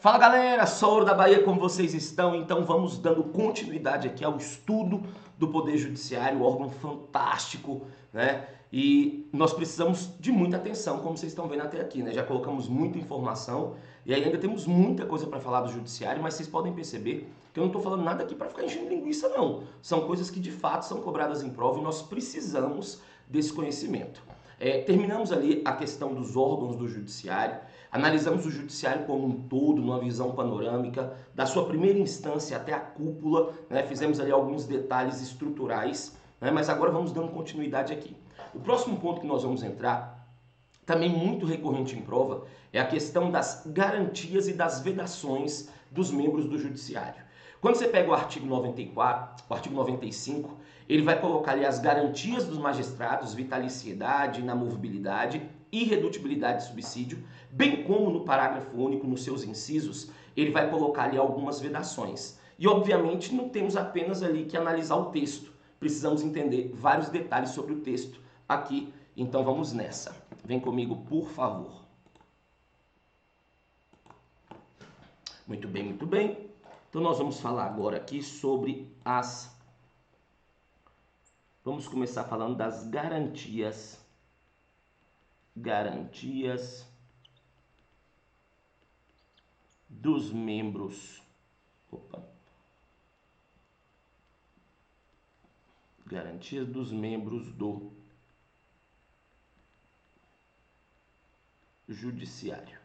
Fala galera, Sauro da Bahia, como vocês estão? Então vamos dando continuidade aqui ao estudo do Poder Judiciário, órgão fantástico, né? E nós precisamos de muita atenção, como vocês estão vendo até aqui, né? Já colocamos muita informação e ainda temos muita coisa para falar do Judiciário, mas vocês podem perceber que eu não estou falando nada aqui para ficar enchendo linguiça, não. São coisas que de fato são cobradas em prova e nós precisamos desse conhecimento. Terminamos ali a questão dos órgãos do Judiciário. Analisamos o judiciário como um todo, numa visão panorâmica, da sua primeira instância até a cúpula, né? Fizemos ali alguns detalhes estruturais, né? Mas agora vamos dando continuidade aqui. O próximo ponto que nós vamos entrar, também muito recorrente em prova, é a questão das garantias e das vedações dos membros do judiciário. Quando você pega o artigo 94, o artigo 95, ele vai colocar ali as garantias dos magistrados, vitaliciedade, inamovibilidade, irredutibilidade de subsídio, bem como no parágrafo único, nos seus incisos, ele vai colocar ali algumas vedações. E obviamente não temos apenas ali que analisar o texto, precisamos entender vários detalhes sobre o texto aqui, então vamos nessa. Vem comigo, por favor. Muito bem, muito bem. Então nós vamos falar agora aqui sobre as... Vamos começar falando das garantias. Garantias dos membros. Garantias dos membros do Judiciário.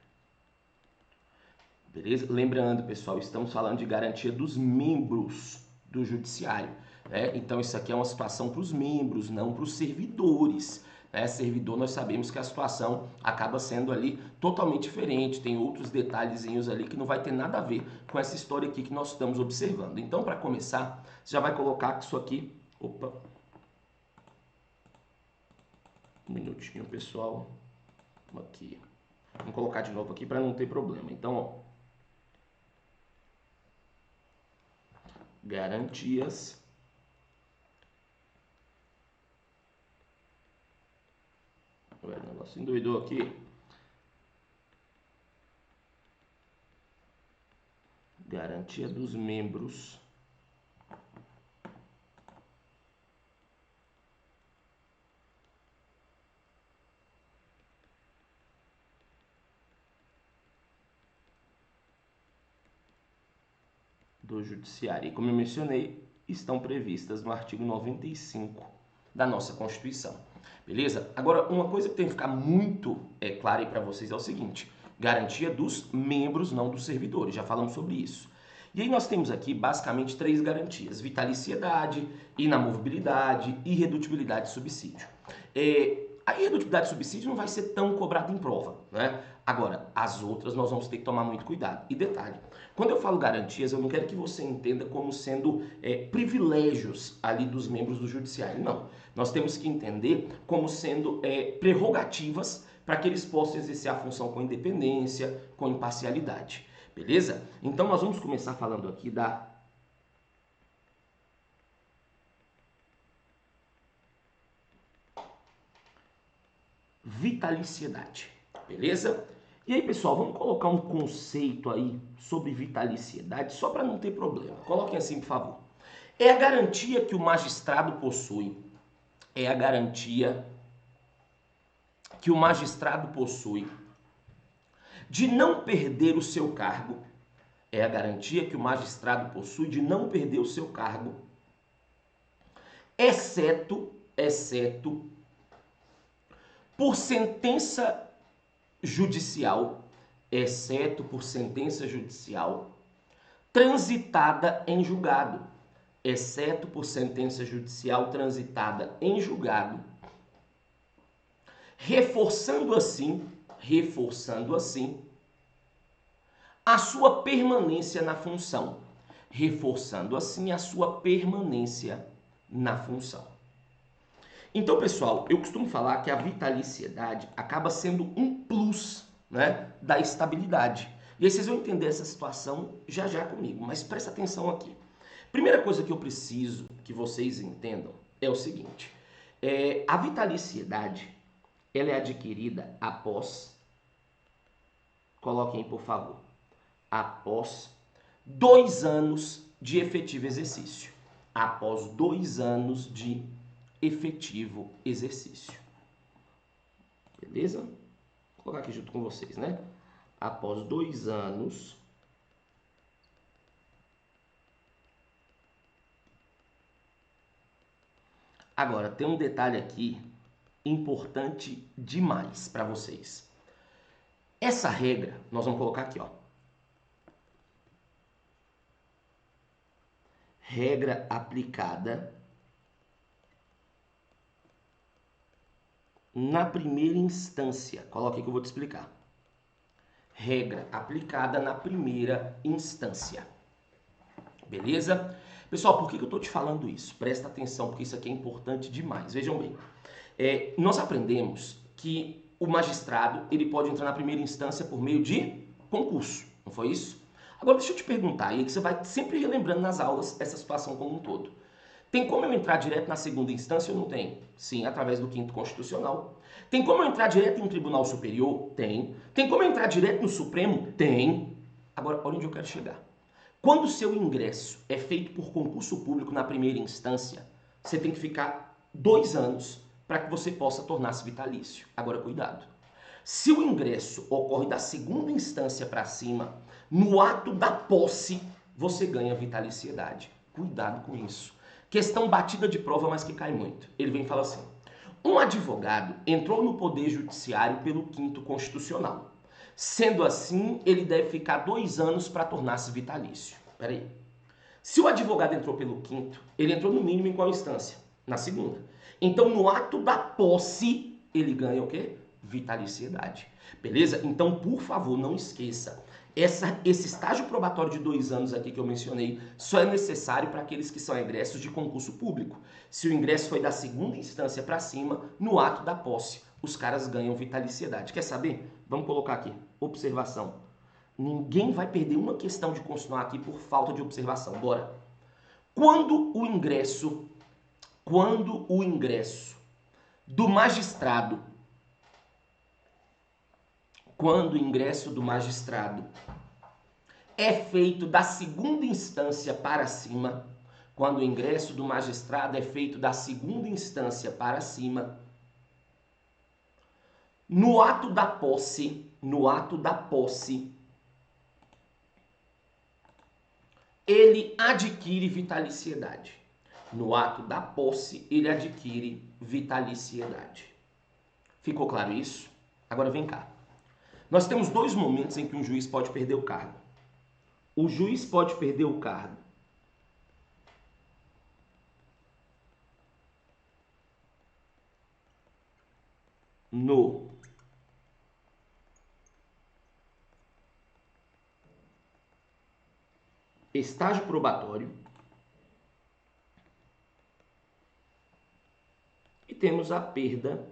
Beleza? Lembrando, pessoal, estamos falando de garantia dos membros do Judiciário, né? Então isso aqui é uma situação para os membros, não para os servidores, né? Servidor, nós sabemos que a situação acaba sendo ali totalmente diferente, tem outros detalhezinhos ali que não vai ter nada a ver com essa história aqui que nós estamos observando. Então, para começar, você já vai colocar isso aqui... Opa! Um minutinho, pessoal. Aqui. Vamos colocar de novo aqui para não ter problema. Então, ó, garantias o negócio endoidou aqui. Garantia dos membros do Judiciário. E como eu mencionei, estão previstas no artigo 95 da nossa Constituição. Beleza? Agora, uma coisa que tem que ficar muito clara aí para vocês é o seguinte: garantia dos membros, não dos servidores. Já falamos sobre isso. E aí nós temos aqui basicamente três garantias: vitaliciedade, inamovibilidade e irredutibilidade de subsídio. A irredutibilidade de subsídio não vai ser tão cobrada em prova, né? Agora, as outras nós vamos ter que tomar muito cuidado. E detalhe, quando eu falo garantias, eu não quero que você entenda como sendo privilégios ali dos membros do judiciário, não. Nós temos que entender como sendo prerrogativas para que eles possam exercer a função com independência, com imparcialidade. Beleza? Então nós vamos começar falando aqui da vitaliciedade. Beleza? E aí, pessoal, vamos colocar um conceito aí sobre vitaliciedade, só para não ter problema. Coloquem assim, por favor. É a garantia que o magistrado possui. É a garantia que o magistrado possui de não perder o seu cargo. É a garantia que o magistrado possui de não perder o seu cargo, exceto por sentença judicial, transitada em julgado, exceto por sentença judicial transitada em julgado, reforçando assim a sua permanência na função, reforçando assim a sua permanência na função. Então, pessoal, eu costumo falar que a vitaliciedade acaba sendo um plus, né, da estabilidade. E aí vocês vão entender essa situação já já comigo, mas presta atenção aqui. Primeira coisa que eu preciso que vocês entendam é o seguinte: a vitaliciedade ela é adquirida após, coloquem por favor, após 2 anos de efetivo exercício. Após 2 anos de efetivo exercício. Beleza? Vou colocar aqui junto com vocês, né? Após 2 anos Agora, tem um detalhe aqui importante demais para vocês. Essa regra, nós vamos colocar aqui, ó. Regra aplicada na primeira instância. Coloca aí que eu vou te explicar. Regra aplicada na primeira instância. Beleza? Pessoal, por que eu estou te falando isso? Presta atenção, porque isso aqui é importante demais. Vejam bem, nós aprendemos que o magistrado ele pode entrar na primeira instância por meio de concurso, não foi isso? Agora deixa eu te perguntar, e aí que você vai sempre relembrando nas aulas essa situação como um todo. Tem como eu entrar direto na segunda instância ou não tem? Sim, através do 5º Constitucional. Tem como eu entrar direto em um Tribunal Superior? Tem. Tem como eu entrar direto no Supremo? Tem. Agora, olha onde eu quero chegar. Quando o seu ingresso é feito por concurso público na primeira instância, você tem que ficar 2 anos para que você possa tornar-se vitalício. Agora, cuidado. Se o ingresso ocorre da segunda instância para cima, no ato da posse, você ganha vitaliciedade. Cuidado com isso. Questão batida de prova, mas que cai muito. Ele vem e fala assim: um advogado entrou no Poder Judiciário pelo 5º Constitucional. Sendo assim, ele deve ficar 2 anos para tornar-se vitalício. Peraí. Se o advogado entrou pelo 5º, ele entrou no mínimo em qual instância? Na segunda. Então, no ato da posse, ele ganha o quê? Vitaliciedade. Beleza? Então, por favor, não esqueça. Esse estágio probatório de 2 anos aqui que eu mencionei só é necessário para aqueles que são egressos de concurso público. Se o ingresso foi da segunda instância para cima, no ato da posse, os caras ganham vitaliciedade. Quer saber? Vamos colocar aqui. Observação. Ninguém vai perder uma questão de constitucional aqui por falta de observação. Bora. Quando o ingresso do magistrado é feito da segunda instância para cima, quando o ingresso do magistrado é feito da segunda instância para cima, no ato da posse, ele adquire vitaliciedade. No ato da posse, ele adquire vitaliciedade. Ficou claro isso? Agora vem cá. Nós temos 2 momentos em que um juiz pode perder o cargo. O juiz pode perder o cargo no estágio probatório e temos a perda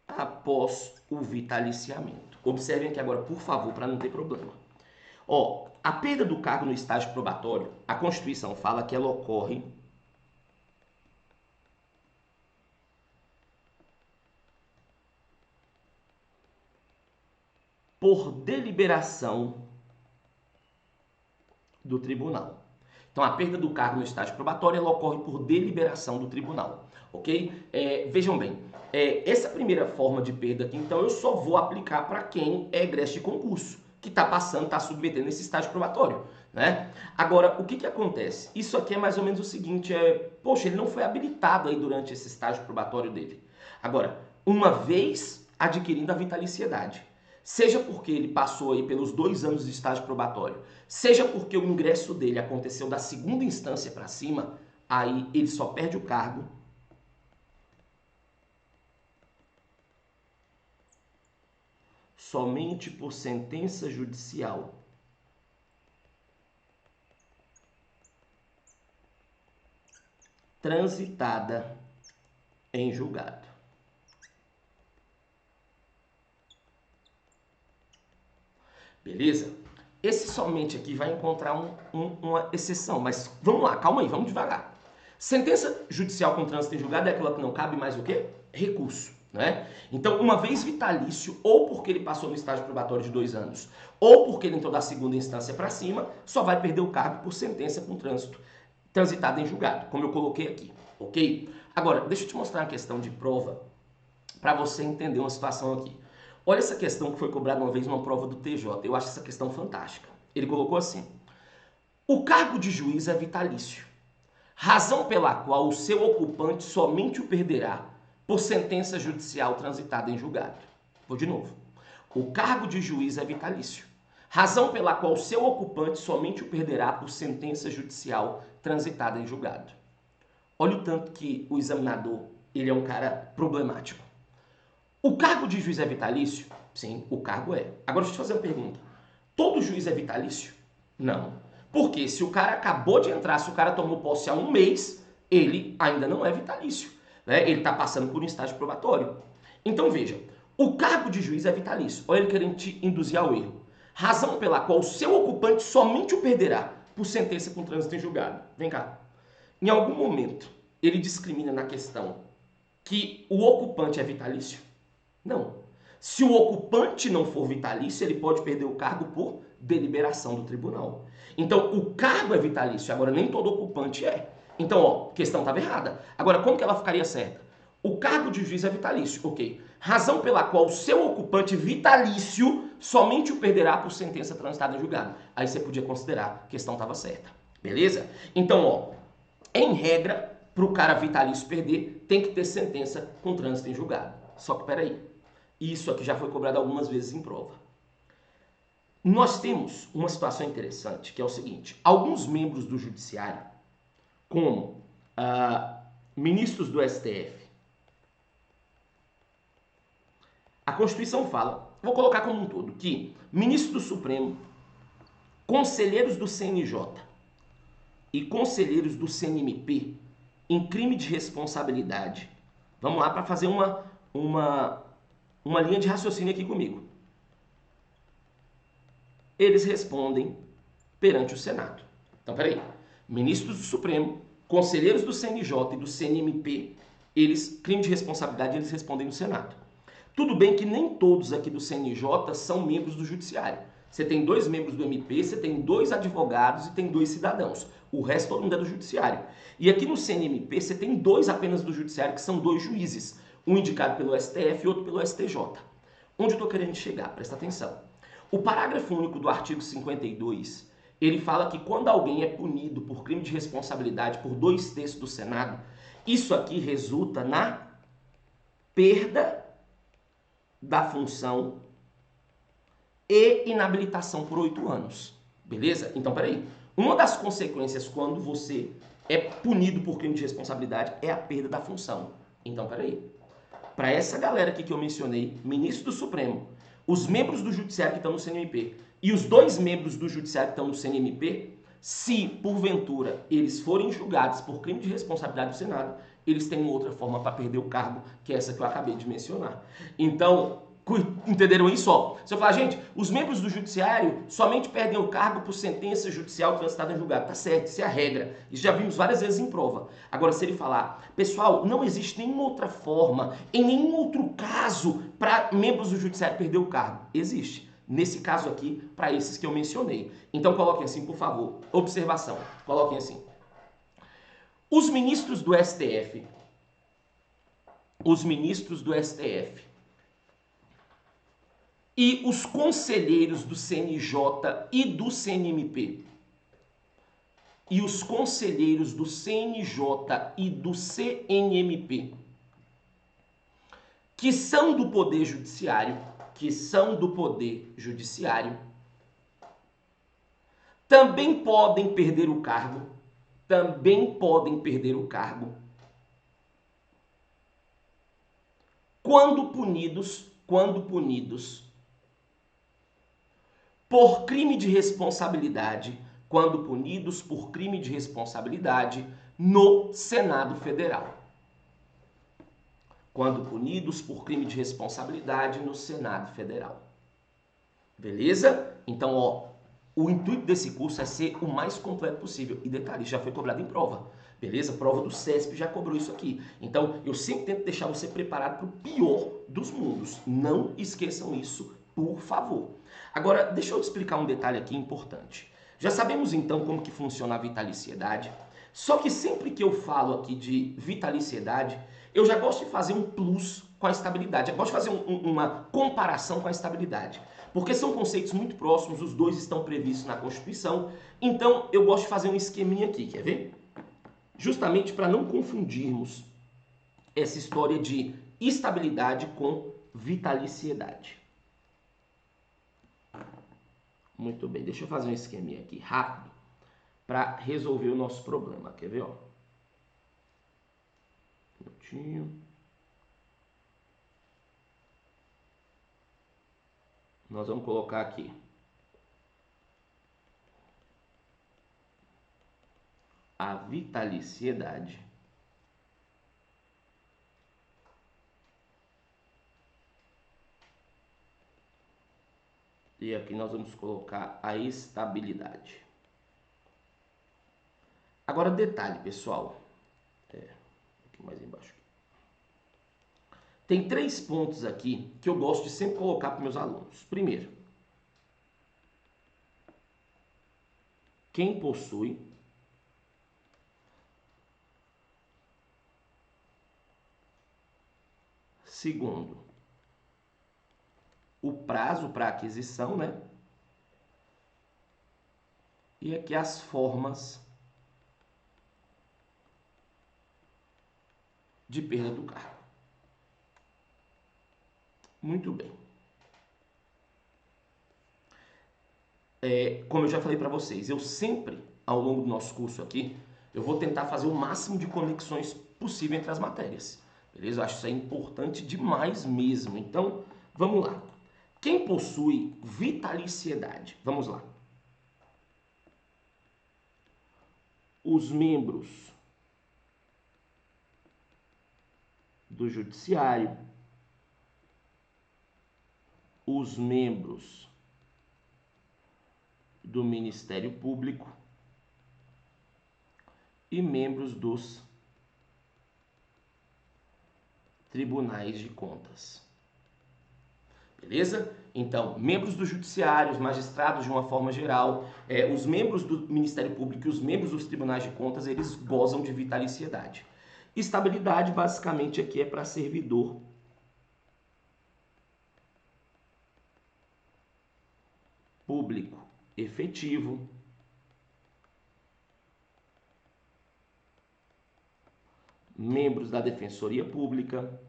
após o vitaliciamento. Observem aqui agora, por favor, para não ter problema. Ó, a perda do cargo no estágio probatório, a Constituição fala que ela ocorre por deliberação do tribunal. Então, a perda do cargo no estágio probatório, ela ocorre por deliberação do tribunal, ok? Vejam bem, essa primeira forma de perda aqui, então, eu só vou aplicar para quem é egresso de concurso, que está passando, está submetendo esse estágio probatório, né? Agora, o que que acontece? Isso aqui é mais ou menos o seguinte, poxa, ele não foi habilitado aí durante esse estágio probatório dele. Agora, uma vez adquirindo a vitaliciedade, seja porque ele passou aí pelos 2 anos de estágio probatório, seja porque o ingresso dele aconteceu da segunda instância para cima, aí ele só perde o cargo somente por sentença judicial transitada em julgado. Beleza? Esse somente aqui vai encontrar uma exceção, mas vamos lá, calma aí, vamos devagar. Sentença judicial com trânsito em julgado é aquela que não cabe mais o quê? Recurso, né? Então, uma vez vitalício, ou porque ele passou no estágio probatório de 2 anos, ou porque ele entrou da segunda instância para cima, só vai perder o cargo por sentença com trânsito transitada em julgado, como eu coloquei aqui, ok? Agora, deixa eu te mostrar uma questão de prova para você entender uma situação aqui. Olha essa questão que foi cobrada uma vez numa prova do TJ. Eu acho essa questão fantástica. Ele colocou assim: o cargo de juiz é vitalício, razão pela qual o seu ocupante somente o perderá por sentença judicial transitada em julgado. Vou de novo. O cargo de juiz é vitalício, razão pela qual o seu ocupante somente o perderá por sentença judicial transitada em julgado. Olha o tanto que o examinador, ele é um cara problemático. O cargo de juiz é vitalício? Sim, o cargo é. Agora deixa eu te fazer uma pergunta. Todo juiz é vitalício? Não. Porque se o cara acabou de entrar, se o cara tomou posse há 1 mês, ele ainda não é vitalício, né? Ele está passando por um estágio probatório. Então veja, o cargo de juiz é vitalício. Olha ele querendo te induzir ao erro. Razão pela qual o seu ocupante somente o perderá por sentença com trânsito em julgado. Vem cá. Em algum momento, ele discrimina na questão que o ocupante é vitalício? Não. Se o ocupante não for vitalício, ele pode perder o cargo por deliberação do tribunal. Então, o cargo é vitalício, agora nem todo ocupante é. Então, ó, a questão estava errada. Agora, como que ela ficaria certa? O cargo de juiz é vitalício, ok. Razão pela qual o seu ocupante vitalício somente o perderá por sentença transitada em julgado. Aí você podia considerar que a questão estava certa. Beleza? Então, ó, em regra, para o cara vitalício perder, tem que ter sentença com trânsito em julgado. Só que, peraí, isso aqui já foi cobrado algumas vezes em prova. Nós temos uma situação interessante, que é o seguinte: alguns membros do judiciário, como ministros do STF, a Constituição fala, vou colocar como um todo, que ministro do Supremo, conselheiros do CNJ e conselheiros do CNMP, em crime de responsabilidade, vamos lá para fazer uma linha de raciocínio aqui comigo. Eles respondem perante o Senado. Então, peraí. Ministros do Supremo, conselheiros do CNJ e do CNMP, eles, crime de responsabilidade, eles respondem no Senado. Tudo bem que nem todos aqui do CNJ são membros do Judiciário. Você tem 2 membros do MP, você tem 2 advogados e tem 2 cidadãos. O resto todo mundo é do Judiciário. E aqui no CNMP você tem 2 apenas do Judiciário, que são 2 juízes. Um indicado pelo STF e outro pelo STJ. Onde eu estou querendo chegar? Presta atenção. O parágrafo único do artigo 52, ele fala que quando alguém é punido por crime de responsabilidade por 2/3 do Senado, isso aqui resulta na perda da função e inabilitação por 8 anos. Beleza? Então, peraí. Uma das consequências quando você é punido por crime de responsabilidade é a perda da função. Então, peraí. Para essa galera aqui que eu mencionei, ministro do Supremo, os membros do Judiciário que estão no CNMP e os 2 membros do Judiciário que estão no CNMP, se, porventura, eles forem julgados por crime de responsabilidade do Senado, eles têm uma outra forma para perder o cargo, que é essa que eu acabei de mencionar. Então, entenderam isso? Ó, se eu falar, gente, os membros do Judiciário somente perdem o cargo por sentença judicial transitada em julgado. Tá certo, isso é a regra. Isso já vimos várias vezes em prova. Agora, se ele falar, pessoal, não existe nenhuma outra forma, em nenhum outro caso, para membros do Judiciário perder o cargo. Existe. Nesse caso aqui, para esses que eu mencionei. Então, coloquem assim, por favor. Observação. Coloquem assim. Os ministros do STF e os conselheiros do CNJ e do CNMP e os conselheiros do CNJ e do CNMP que são do Poder Judiciário, também podem perder o cargo, quando punidos por crime de responsabilidade, no Senado Federal. Beleza? Então, ó, o intuito desse curso é ser o mais completo possível. E detalhe, já foi cobrado em prova. beleza? Prova do CESP já cobrou isso aqui. Então, eu sempre tento deixar você preparado para o pior dos mundos. Não esqueçam isso, por favor. Agora, deixa eu te explicar um detalhe aqui importante. Já sabemos então como que funciona a vitaliciedade, só que sempre que eu falo aqui de vitaliciedade, eu já gosto de fazer um plus com a estabilidade, eu gosto de fazer uma comparação com a estabilidade, porque são conceitos muito próximos, os dois estão previstos na Constituição, então eu gosto de fazer um esqueminha aqui, quer ver? Justamente para não confundirmos essa história de estabilidade com vitaliciedade. Muito bem, deixa eu fazer um esqueminha aqui rápido para resolver o nosso problema. Quer ver? Ó? Um minutinho. Nós vamos colocar aqui a vitaliciedade e aqui nós vamos colocar a estabilidade. Agora detalhe, pessoal, um pouquinho mais embaixo aqui. Tem 3 pontos aqui que eu gosto de sempre colocar para meus alunos. Primeiro, quem possui segundo, o prazo para aquisição, né? E aqui as formas de perda do cargo. Muito bem. Como eu já falei para vocês, eu sempre, ao longo do nosso curso aqui, eu vou tentar fazer o máximo de conexões possível entre as matérias. Beleza? Eu acho isso aí importante demais mesmo. Então, vamos lá. Quem possui vitaliciedade? Vamos lá. Os membros do Judiciário, os membros do Ministério Público e membros dos Tribunais de Contas. Beleza? Então, membros do Judiciário, os magistrados de uma forma geral, os membros do Ministério Público e os membros dos Tribunais de Contas, eles gozam de vitaliciedade. Estabilidade, basicamente, aqui é para servidor público efetivo, membros da Defensoria Pública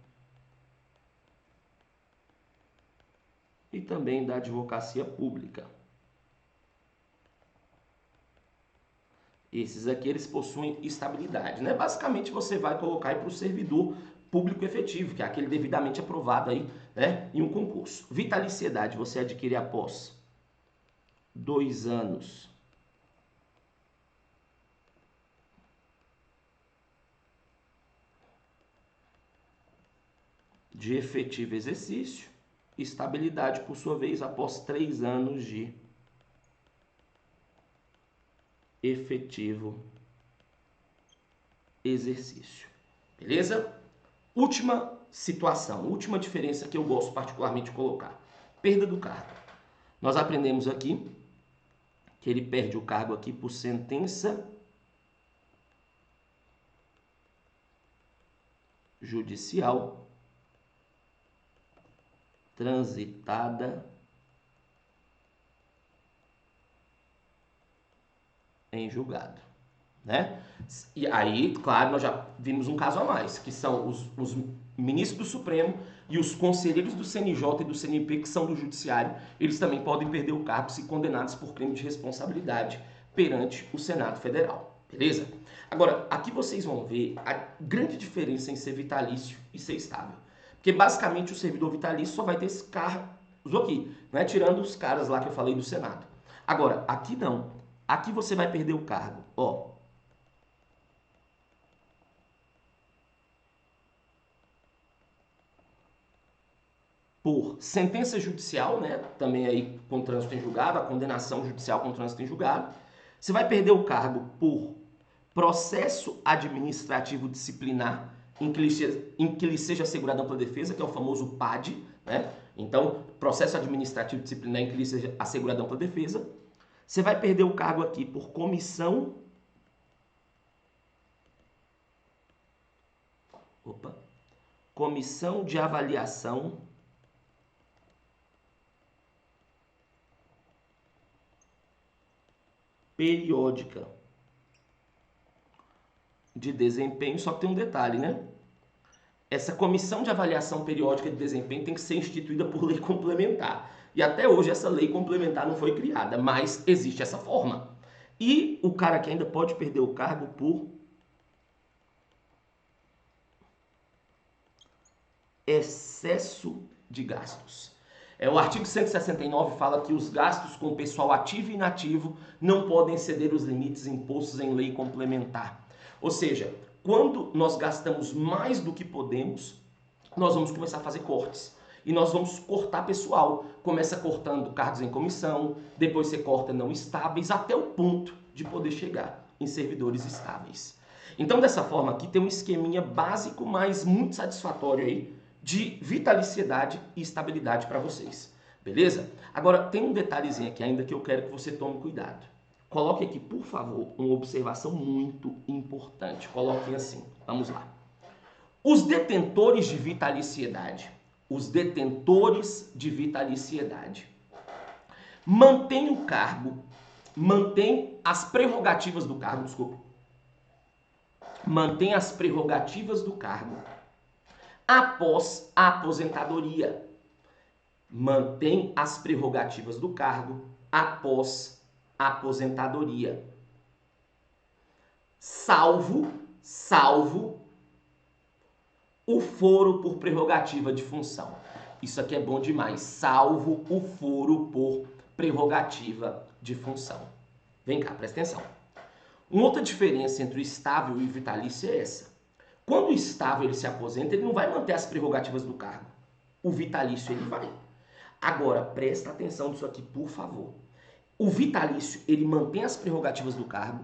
e também da Advocacia Pública. Esses aqui, eles possuem estabilidade, né? Basicamente, você vai colocar aí para o servidor público efetivo, que é aquele devidamente aprovado aí, né, em um concurso. Vitaliciedade, você adquire após 2 anos de efetivo exercício. Estabilidade, por sua vez, após 3 anos de efetivo exercício. Beleza? Última situação, última diferença que eu gosto particularmente de colocar. Perda do cargo. Nós aprendemos aqui que ele perde o cargo aqui por sentença judicial transitada em julgado, né? E aí, claro, nós já vimos um caso a mais, que são os ministros do Supremo e os conselheiros do CNJ e do CNP, que são do Judiciário, eles também podem perder o cargo se condenados por crime de responsabilidade perante o Senado Federal, beleza? Agora, aqui vocês vão ver a grande diferença em ser vitalício e ser estável. Porque basicamente o servidor vitalício só vai ter esse cargo aqui, né? Tirando os caras lá que eu falei do Senado. Agora, aqui não. Aqui você vai perder o cargo, ó. Por sentença judicial, né? Também aí com trânsito em julgado, a condenação judicial com trânsito em julgado. Você vai perder o cargo por processo administrativo disciplinar em que lhe seja assegurada ampla defesa, que é o famoso PAD, né? Então, processo administrativo disciplinar em que lhe seja assegurada ampla defesa. Você vai perder o cargo aqui por comissão de avaliação periódica de desempenho, só que tem um detalhe, né? Essa comissão de avaliação periódica de desempenho tem que ser instituída por lei complementar. E até hoje essa lei complementar não foi criada, mas existe essa forma. E o cara que ainda pode perder o cargo por excesso de gastos. O artigo 169 fala que os gastos com pessoal ativo e inativo não podem exceder os limites impostos em lei complementar. Ou seja, quando nós gastamos mais do que podemos, nós vamos começar a fazer cortes. E nós vamos cortar pessoal. Começa cortando cargos em comissão, depois você corta não estáveis, até o ponto de poder chegar em servidores estáveis. Então, dessa forma aqui, tem um esqueminha básico, mas muito satisfatório aí, de vitaliciedade e estabilidade para vocês. Beleza? Agora, tem um detalhezinho aqui ainda que eu quero que você tome cuidado. Coloque aqui, por favor, uma observação muito importante. Coloquem assim. Vamos lá. Os detentores de vitaliciedade, mantêm o cargo, mantêm as prerrogativas do cargo, mantêm as prerrogativas do cargo após a aposentadoria. Mantém as prerrogativas do cargo após a aposentadoria. Salvo o foro por prerrogativa de função. Isso aqui é bom demais. Salvo o foro por prerrogativa de função. Vem cá, presta atenção. Uma outra diferença entre o estável e o vitalício é essa. Quando o estável ele se aposenta, ele não vai manter as prerrogativas do cargo. O vitalício ele vai. Agora, presta atenção nisso aqui, por favor. O vitalício ele mantém as prerrogativas do cargo,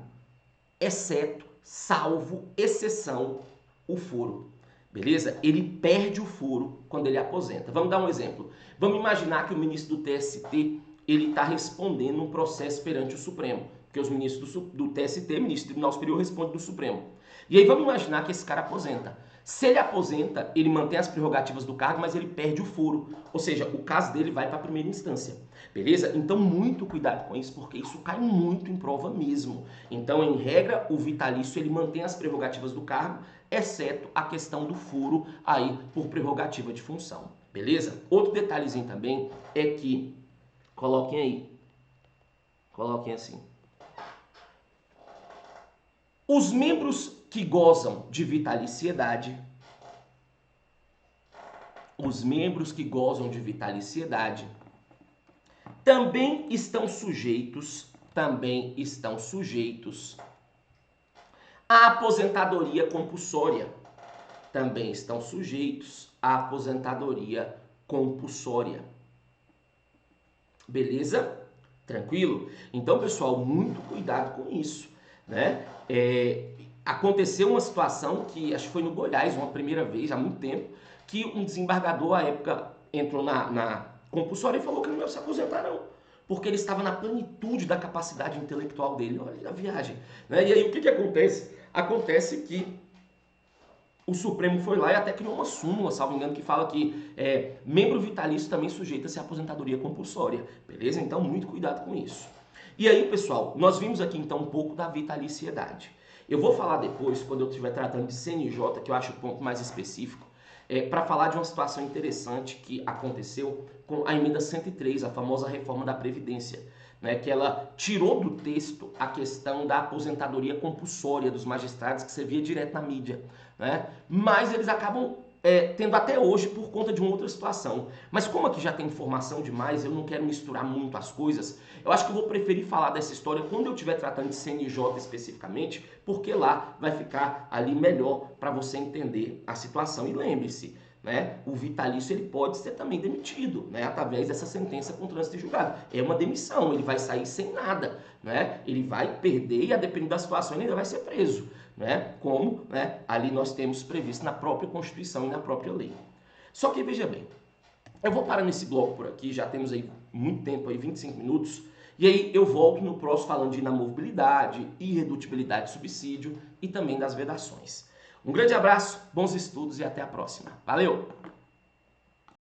exceto, salvo, exceção, o foro. Beleza? Ele perde o foro quando ele aposenta. Vamos dar um exemplo. Vamos imaginar que o ministro do TST ele está respondendo um processo perante o Supremo. Porque os ministros do TST, ministro do Tribunal Superior, respondem do Supremo. E aí vamos imaginar que esse cara aposenta. Se ele aposenta, ele mantém as prerrogativas do cargo, mas ele perde o foro. Ou seja, o caso dele vai para a primeira instância. Beleza? Então, muito cuidado com isso, porque isso cai muito em prova mesmo. Então, em regra, o vitalício ele mantém as prerrogativas do cargo, exceto a questão do foro aí por prerrogativa de função. Beleza? Outro detalhezinho também é que, coloquem aí, coloquem assim. Os membros que gozam de vitaliciedade, também estão sujeitos à aposentadoria compulsória. Beleza? Tranquilo? Então, pessoal, muito cuidado com isso, né? Aconteceu uma situação que acho que foi no Goiás uma primeira vez, há muito tempo, que um desembargador à época entrou na compulsória e falou que não ia se aposentar não, porque ele estava na plenitude da capacidade intelectual dele. Olha a viagem, né? E aí o que acontece? Acontece que o Supremo foi lá e até criou uma súmula, salvo engano, que fala que membro vitalício também sujeita-se à aposentadoria compulsória, beleza? Então muito cuidado com isso. E aí, pessoal, nós vimos aqui então um pouco da vitaliciedade. Eu vou falar depois, quando eu estiver tratando de CNJ, que eu acho o ponto mais específico, para falar de uma situação interessante que aconteceu com a emenda 103, a famosa reforma da Previdência, né, que ela tirou do texto a questão da aposentadoria compulsória dos magistrados, que você via direto na mídia, né? Mas eles acabam tendo até hoje por conta de uma outra situação. Mas como aqui já tem informação demais, eu não quero misturar muito as coisas, eu acho que eu vou preferir falar dessa história quando eu estiver tratando de CNJ especificamente, porque lá vai ficar ali melhor para você entender a situação. E lembre-se, né, o vitalício ele pode ser também demitido, né, através dessa sentença com trânsito em julgado. É uma demissão, ele vai sair sem nada, né, ele vai perder e a depender da situação ele ainda vai ser preso, né, como, né, ali nós temos previsto na própria Constituição e na própria lei. Só que veja bem, eu vou parar nesse bloco por aqui, já temos aí muito tempo, aí 25 minutos, e aí eu volto no próximo falando de inamovibilidade, irredutibilidade de subsídio e também das vedações. Um grande abraço, bons estudos e até a próxima. Valeu!